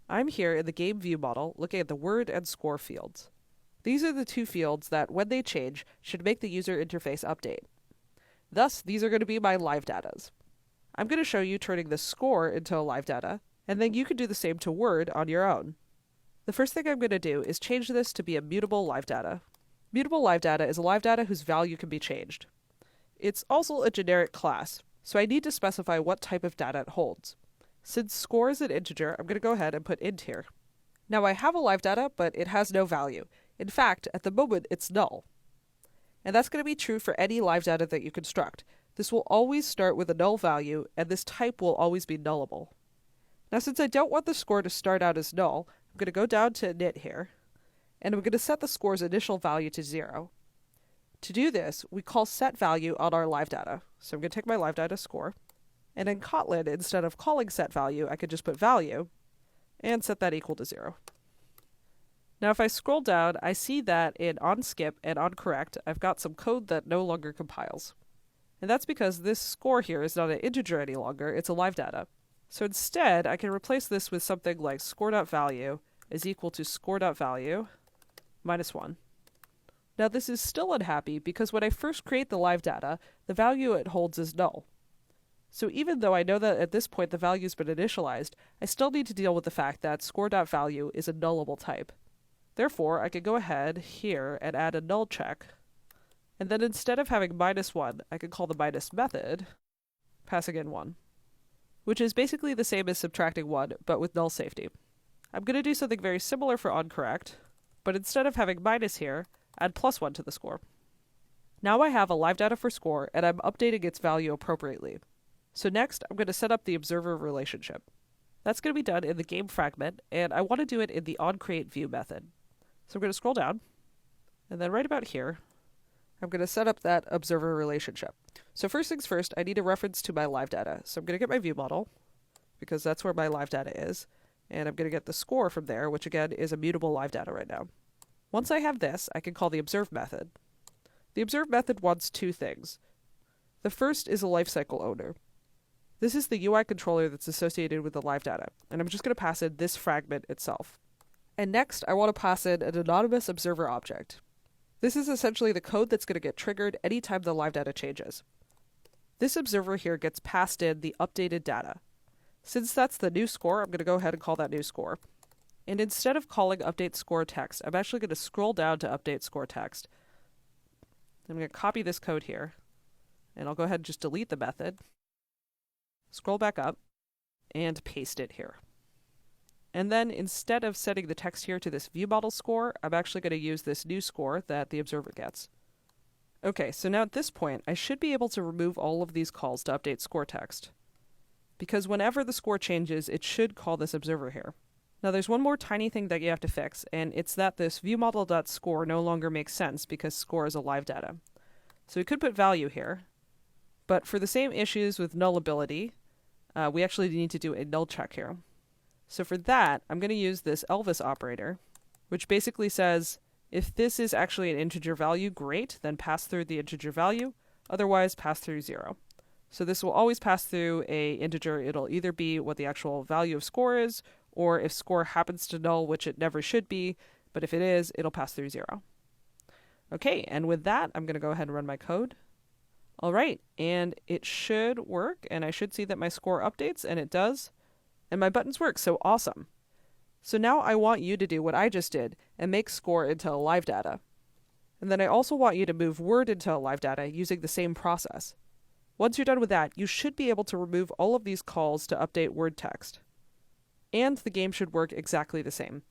I'm here in the game view model looking at the word and score fields. These are the two fields that, when they change, should make the user interface update. Thus, these are going to be my live datas. I'm going to show you turning the score into a live data, and then you can do the same to word on your own. The first thing I'm going to do is change this to be a mutable live data. Mutable live data is a live data whose value can be changed. It's also a generic class, so I need to specify what type of data it holds. Since score is an integer, I'm going to go ahead and put int here. Now I have a live data, but it has no value. In fact, at the moment, it's null. And that's going to be true for any live data that you construct. This will always start with a null value, and this type will always be nullable. Now since I don't want the score to start out as null, I'm going to go down to init here, and I'm going to set the score's initial value to 0. To do this, we call setValue on our live data. So I'm going to take my live data score, and in Kotlin, instead of calling setValue, I could just put value, and set that equal to 0. Now if I scroll down, I see that in onSkip and onCorrect, I've got some code that no longer compiles. And that's because this score here is not an integer any longer, it's a live data. So instead, I can replace this with something like score.value is equal to score.value minus 1. Now this is still unhappy because when I first create the live data, the value it holds is null. So even though I know that at this point the value's been initialized, I still need to deal with the fact that score.value is a nullable type. Therefore, I can go ahead here and add a null check, and then instead of having minus 1, I can call the minus method, passing in 1, which is basically the same as subtracting 1, but with null safety. I'm going to do something very similar for onCorrect, but instead of having minus here, add plus 1 to the score. Now I have a live data for score, and I'm updating its value appropriately. So next, I'm going to set up the observer relationship. That's going to be done in the game fragment, and I want to do it in the onCreateView method. So I'm going to scroll down, and then right about here, I'm going to set up that observer relationship. So first things first, I need a reference to my live data. So I'm going to get my view model, because that's where my live data is, and I'm going to get the score from there, which again is a mutable live data right now. Once I have this, I can call the observe method. The observe method wants two things. The first is a lifecycle owner. This is the UI controller that's associated with the live data, and I'm just going to pass in this fragment itself. And next, I want to pass in an anonymous observer object. This is essentially the code that's going to get triggered anytime the live data changes. This observer here gets passed in the updated data. Since that's the new score, I'm going to go ahead and call that new score. And instead of calling update score text, I'm actually going to scroll down to update score text. I'm going to copy this code here, and I'll go ahead and just delete the method, scroll back up, and paste it here. And then instead of setting the text here to this view model score, I'm actually going to use this new score that the observer gets. Okay, so now at this point, I should be able to remove all of these calls to update score text, because whenever the score changes, it should call this observer here. Now there's one more tiny thing that you have to fix, and it's that this viewModel.score no longer makes sense because score is a live data. So we could put value here, but for the same issues with nullability, we actually need to do a null check here. So for that, I'm going to use this Elvis operator, which basically says, if this is actually an integer value, great, then pass through the integer value, otherwise pass through 0. So this will always pass through a integer. It'll either be what the actual value of score is, or if score happens to null, which it never should be, but if it is, it'll pass through 0. Okay, and with that, I'm going to go ahead and run my code. All right, and it should work, and I should see that my score updates, and it does. And my buttons work, so awesome. So now I want you to do what I just did and make score into a live data. And then I also want you to move word into a live data using the same process. Once you're done with that, you should be able to remove all of these calls to update word text. And the game should work exactly the same.